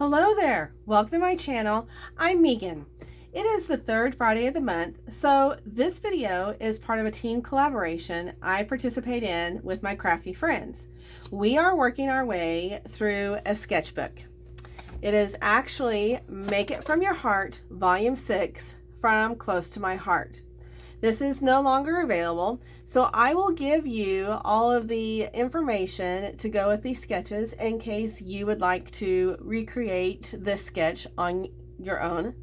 Hello there, welcome to my channel. I'm Megan. It is the third Friday of the month, so this video is part of a team collaboration I participate in with my crafty friends. We are working our way through a sketchbook. It is actually Make It From Your Heart, Volume 6, From Close to My Heart. This is no longer available, so I will give you all of the information to go with these sketches in case you would like to recreate this sketch on your own.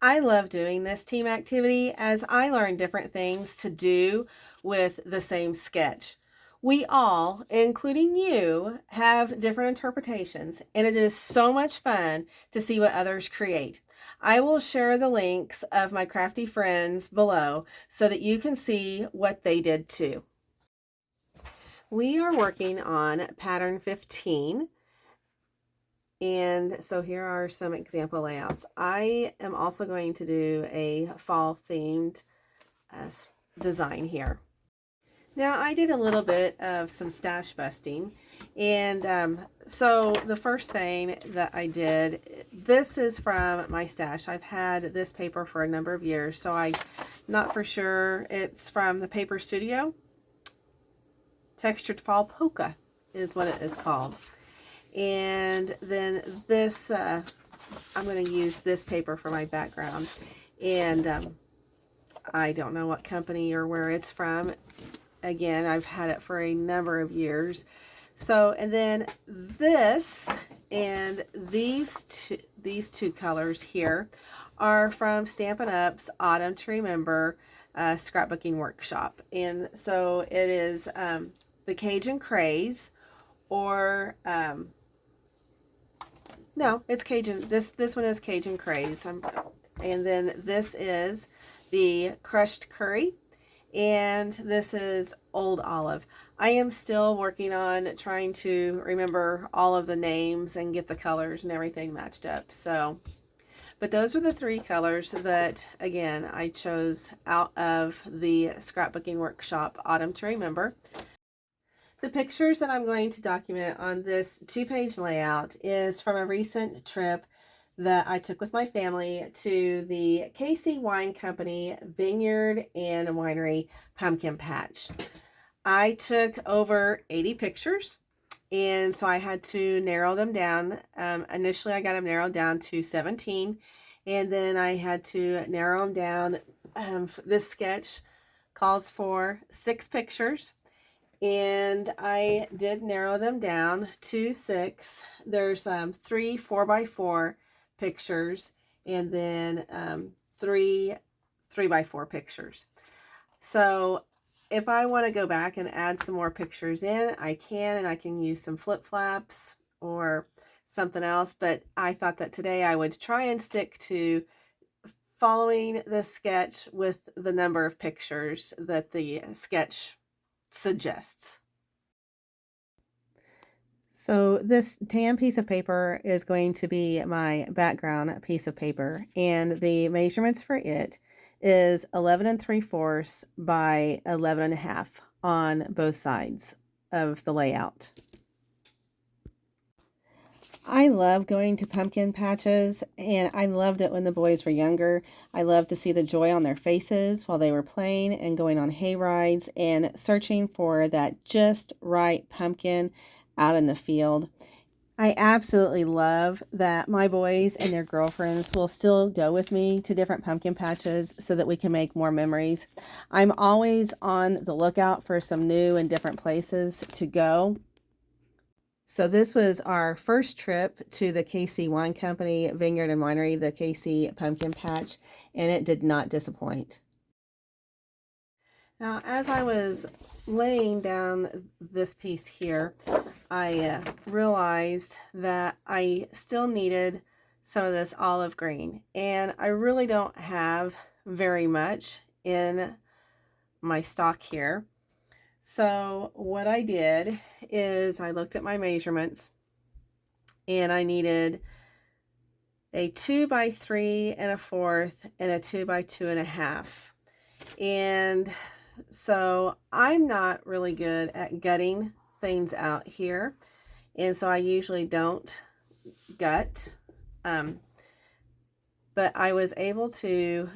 I love doing this team activity as I learn different things to do with the same sketch. We all, including you, have different interpretations, and it is so much fun to see what others create. I will share the links of my crafty friends below so that you can see what they did too. We are working on pattern 15. And so here are some example layouts. I am also going to do a fall themed design here. Now I did a little bit of some stash busting, and so the first thing that I did, this is from my stash. I've had this paper for a number of years, so I'm not for sure. It's from the Paper Studio. Textured Fall Polka is what it is called. And then this, I'm going to use this paper for my background, and I don't know what company or where it's from. Again, I've had it for a number of years. So, and then this and these two colors here are from Stampin' Up's Autumn to Remember scrapbooking workshop. And so it is the Cajun Craze, or no, it's Cajun. This one is Cajun Craze. And then this is the Crushed Curry. And this is Old Olive. I am still working on trying to remember all of the names and get the colors and everything matched up. So, but those are the three colors that, again, I chose out of the Scrapbooking Workshop Autumn to Remember. The pictures that I'm going to document on this 2-page layout is from a recent trip that I took with my family to the KC Wine Company Vineyard and Winery Pumpkin Patch. I took over 80 pictures, and so I had to narrow them down. Initially, I got them narrowed down to 17, and then I had to narrow them down. This sketch calls for 6 pictures, and I did narrow them down to 6. There's 3 4x4 pictures, and then 3 3x4 pictures. So if I want to go back and add some more pictures in, I can, and I can use some flip-flaps or something else, but I thought that today I would try and stick to following the sketch with the number of pictures that the sketch suggests. So this tan piece of paper is going to be my background piece of paper, and the measurements for it is 11 3/4 by 11 1/2 on both sides of the layout. I love going to pumpkin patches, and I loved it when the boys were younger. I loved to see the joy on their faces while they were playing and going on hay rides and searching for that just right pumpkin out in the field. I absolutely love that my boys and their girlfriends will still go with me to different pumpkin patches so that we can make more memories. I'm always on the lookout for some new and different places to go. So this was our first trip to the KC Wine Company Vineyard and Winery, the KC Pumpkin Patch, and it did not disappoint. Now, as I was laying down this piece here, I realized that I still needed some of this olive green, and I really don't have very much in my stock here. So what I did is I looked at my measurements, and I needed a 2 by 3 1/4 and a 2 by 2 1/2. And so I'm not really good at gutting things out here, and so I usually don't gut, but I was able to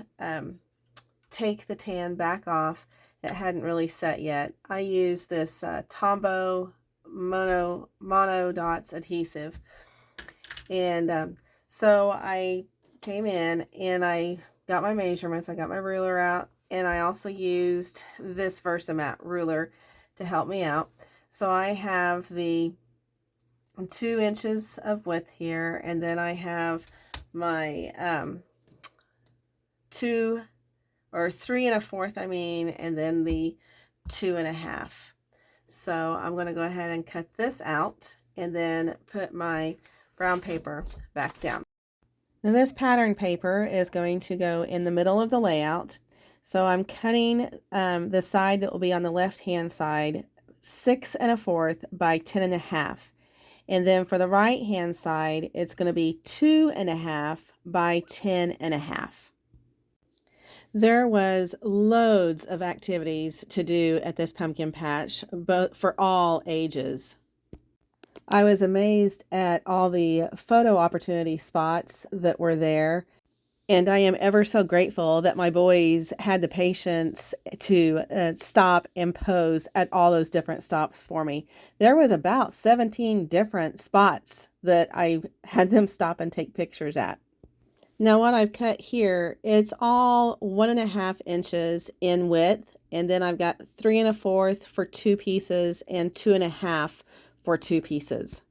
take the tan back off. It hadn't really set yet. I used this Tombow mono dots adhesive, and so I came in and I got my measurements. I got my ruler out, and I also used this Versamat ruler to help me out. So I have the 2 inches of width here, and then I have my 3 3/4, I mean, and then the 2 1/2. So I'm going to go ahead and cut this out and then put my brown paper back down. Now this pattern paper is going to go in the middle of the layout. So I'm cutting the side that will be on the left hand side 6 1/4 by 10 1/2. And then for the right hand side, it's going to be 2 1/2 by 10 1/2. There was loads of activities to do at this pumpkin patch, both for all ages. I was amazed at all the photo opportunity spots that were there, and I am ever so grateful that my boys had the patience to stop and pose at all those different stops for me. There was about 17 different spots that I had them stop and take pictures at. Now what I've cut here, it's all 1 1/2 inches in width, and then I've got 3 1/4 for 2 pieces and 2 1/2 for 2 pieces.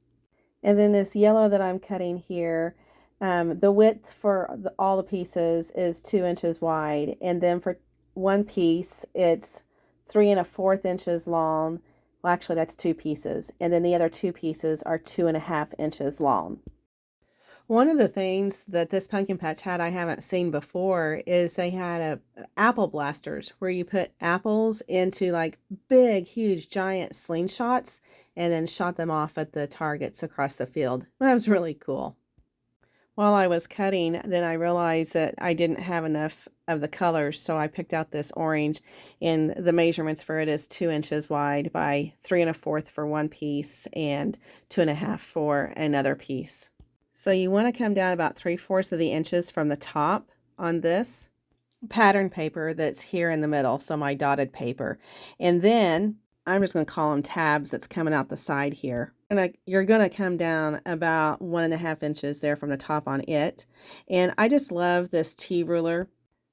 And then this yellow that I'm cutting here, the width for all the pieces is 2 inches wide, and then for one piece it's 3 1/4 inches long. Well, actually that's 2 pieces, and then the other 2 pieces are 2 1/2 inches long. One of the things that this pumpkin patch had I haven't seen before is they had apple blasters where you put apples into like big, huge, giant slingshots and then shot them off at the targets across the field. That was really cool. While I was cutting, then I realized that I didn't have enough of the colors, so I picked out this orange, and the measurements for it is 2 inches wide by 3 1/4 for one piece and 2 1/2 for another piece. So you want to come down about 3/4 of the inches from the top on this pattern paper that's here in the middle, so my dotted paper. And then I'm just going to call them tabs that's coming out the side here. And you're going to come down about 1 1/2 inches there from the top on it. And I just love this T ruler.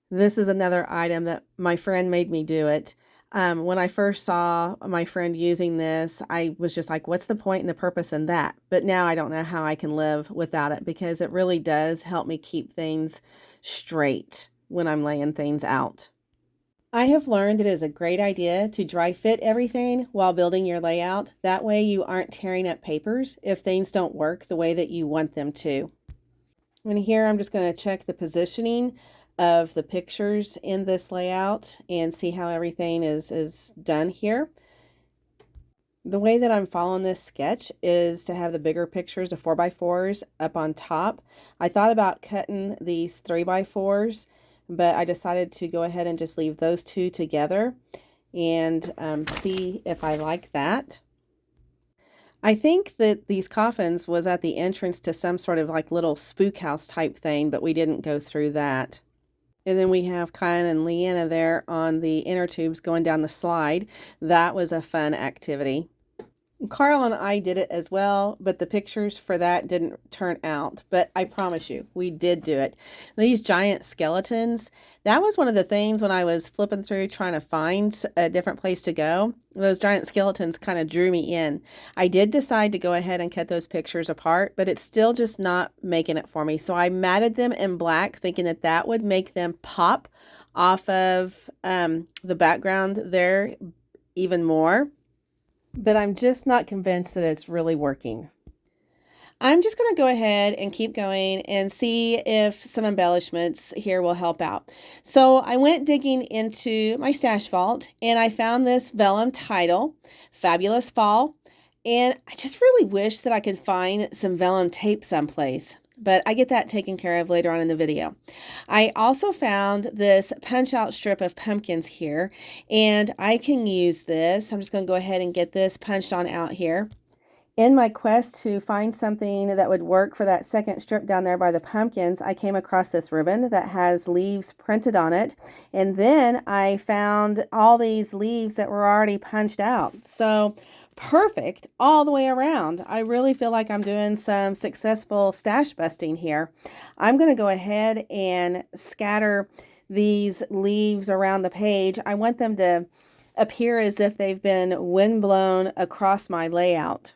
This is another item that my friend made me do it. When I first saw my friend using this, I was just like, what's the point and the purpose in that? But now I don't know how I can live without it, because it really does help me keep things straight when I'm laying things out. I have learned it is a great idea to dry fit everything while building your layout. That way you aren't tearing up papers if things don't work the way that you want them to. And here I'm just going to check the positioning of the pictures in this layout and see how everything is done here. The way that I'm following this sketch is to have the bigger pictures of 4x4s up on top. I thought about cutting these 3x4s, but I decided to go ahead and just leave those two together and see if I like that. I think that these coffins was at the entrance to some sort of like little spook house type thing, but we didn't go through that. And then we have Kyan and Leanna there on the inner tubes going down the slide. That was a fun activity. Carl and I did it as well, but the pictures for that didn't turn out. But I promise you, we did do it. These giant skeletons, that was one of the things when I was flipping through trying to find a different place to go. Those giant skeletons kind of drew me in. I did decide to go ahead and cut those pictures apart, but it's still just not making it for me. So I matted them in black, thinking that that would make them pop off of the background there even more. But I'm just not convinced that it's really working. I'm just going to go ahead and keep going and see if some embellishments here will help out. So I went digging into my stash vault and I found this vellum title, Fabulous Fall. And I just really wish that I could find some vellum tape someplace, but I get that taken care of later on in the video. I also found this punch out strip of pumpkins here, and I can use this. I'm just going to go ahead and get this punched on out here. In my quest to find something that would work for that second strip down there by the pumpkins, I came across this ribbon that has leaves printed on it. And then I found all these leaves that were already punched out. So perfect all the way around. I really feel like I'm doing some successful stash busting here. I'm going to go ahead and scatter these leaves around the page. I want them to appear as if they've been windblown across my layout.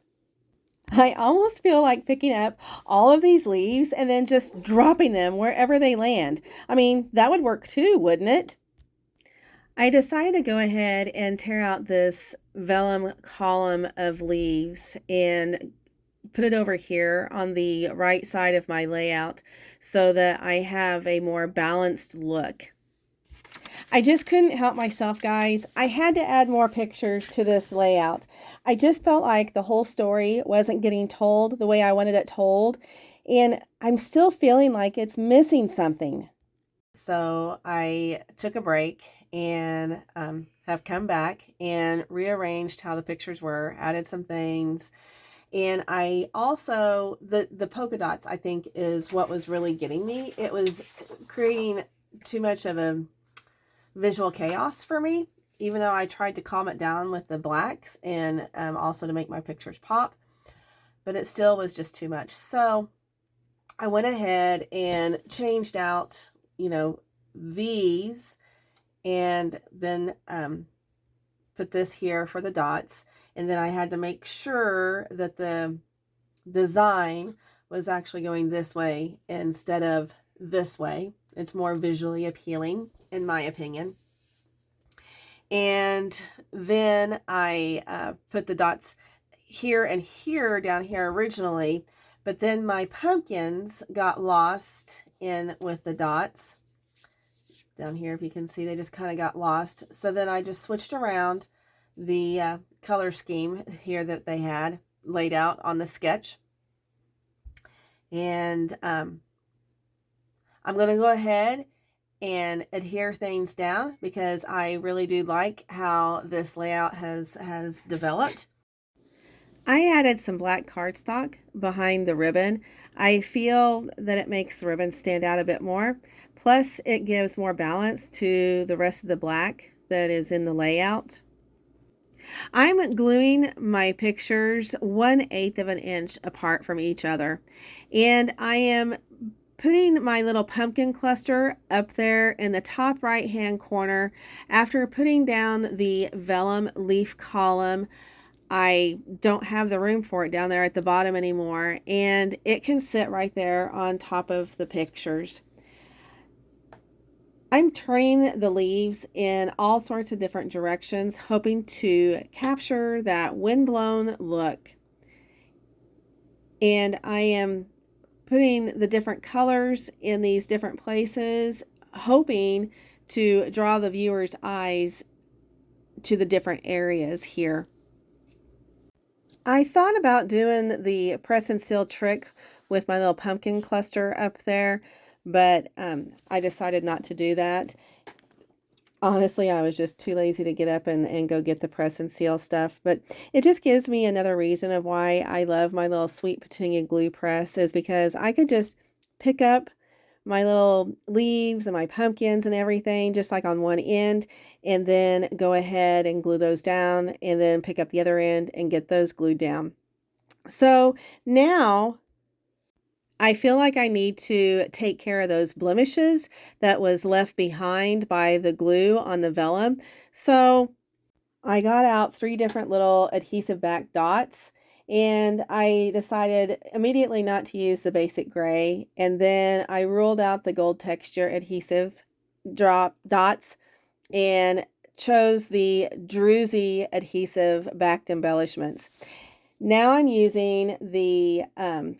I almost feel like picking up all of these leaves and then just dropping them wherever they land. I mean, that would work too, wouldn't it? I decided to go ahead and tear out this vellum column of leaves and put it over here on the right side of my layout so that I have a more balanced look. I just couldn't help myself, guys. I had to add more pictures to this layout. I just felt like the whole story wasn't getting told the way I wanted it told, and I'm still feeling like it's missing something. So I took a break and have come back and rearranged how the pictures were, added some things. And I also, the polka dots, I think, is what was really getting me. It was creating too much of a visual chaos for me, even though I tried to calm it down with the blacks and also to make my pictures pop, but it still was just too much. So I went ahead and changed out, you know, these, and then put this here for the dots. And then I had to make sure that the design was actually going this way instead of this way. It's more visually appealing, in my opinion. And then I put the dots here and here down here originally, but then my pumpkins got lost in with the dots down here. If you can see, they just kind of got lost. So then I just switched around the color scheme here that they had laid out on the sketch. And I'm going to go ahead and adhere things down because I really do like how this layout has developed. I added some black cardstock behind the ribbon. I feel that it makes the ribbon stand out a bit more. Plus, it gives more balance to the rest of the black that is in the layout. I'm gluing my pictures 1/8 of an inch apart from each other, and I am putting my little pumpkin cluster up there in the top right hand corner. After putting down the vellum leaf column, I don't have the room for it down there at the bottom anymore, and it can sit right there on top of the pictures. I'm turning the leaves in all sorts of different directions, hoping to capture that windblown look. And I am putting the different colors in these different places, hoping to draw the viewer's eyes to the different areas here. I thought about doing the press and seal trick with my little pumpkin cluster up there, but I decided not to do that. Honestly, I was just too lazy to get up and go get the press and seal stuff, but it just gives me another reason of why I love my little Sweet Petunia glue press, is because I could just pick up my little leaves and my pumpkins and everything just like on one end, and then go ahead and glue those down, and then pick up the other end and get those glued down. So now I feel like I need to take care of those blemishes that was left behind by the glue on the vellum. So I got out 3 different little adhesive back dots, and I decided immediately not to use the basic gray. And then I ruled out the gold texture adhesive dots and chose the Druzy adhesive backed embellishments. Now I'm using the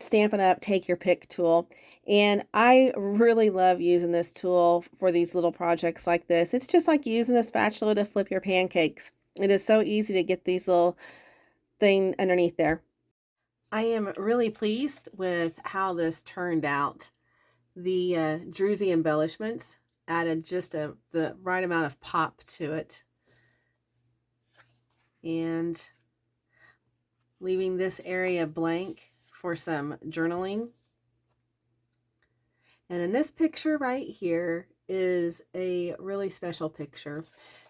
Stampin' Up! Take Your Pick tool, and I really love using this tool for these little projects like this. It's just like using a spatula to flip your pancakes. It is so easy to get these little thing underneath there. I am really pleased with how this turned out. The Druzy embellishments added just the right amount of pop to it. And leaving this area blank for some journaling. And then this picture right here is a really special picture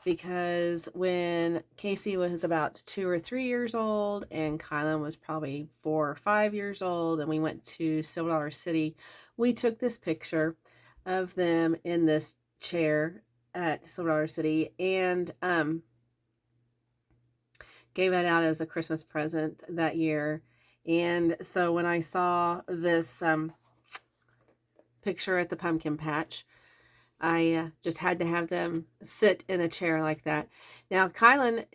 because when Casey was about 2 or 3 years old and Kylan was probably 4 or 5 years old and we went to Silver Dollar City, we took this picture of them in this chair at Silver Dollar City and gave it out as a Christmas present that year. And so when I saw this picture at the pumpkin patch, I just had to have them sit in a chair like that. Now, Kylan,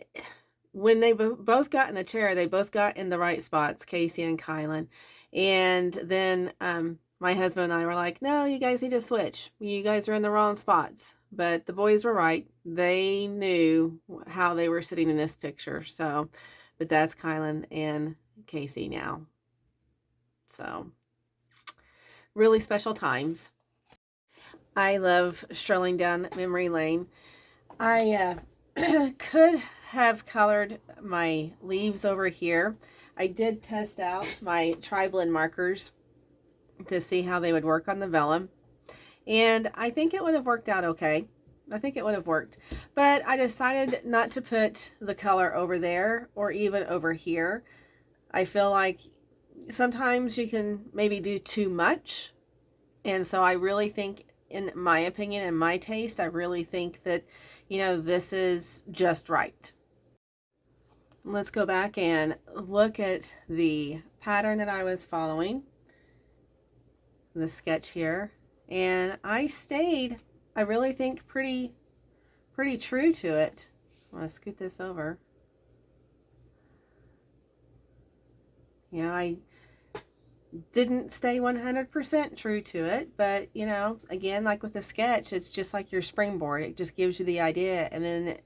when they both got in the chair, they both got in the right spots, Casey and Kylan. And then my husband and I were like, no, you guys need to switch. You guys are in the wrong spots. But the boys were right. They knew how they were sitting in this picture. So, but that's Kylan and Casey now. So, really special times. I love strolling down memory lane. I could have colored my leaves over here. I did test out my tri-blend markers to see how they would work on the vellum. And I think it would have worked out okay. I think it would have worked. But I decided not to put the color over there or even over here. I feel like sometimes you can maybe do too much. And so I really think, in my opinion and my taste, I really think that, you know, this is just right. Let's go back and look at the pattern that I was following, the sketch here, and I stayed, I really think, pretty true to it. I'm going to scoot this over. Yeah, I didn't stay 100% true to it, but you know, again, like with the sketch, it's just like your springboard. It just gives you the idea, and then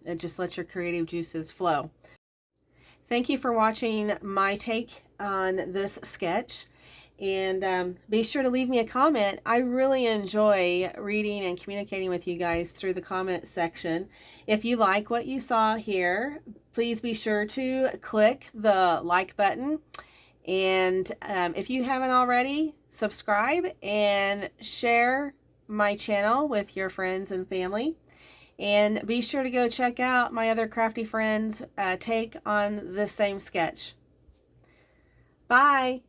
it just lets your creative juices flow. Thank you for watching my take on this sketch, and be sure to leave me a comment. I really enjoy reading and communicating with you guys through the comment section. If you like what you saw here, please be sure to click the like button. And if you haven't already, subscribe and share my channel with your friends and family. And be sure to go check out my other crafty friends' take on this same sketch. Bye!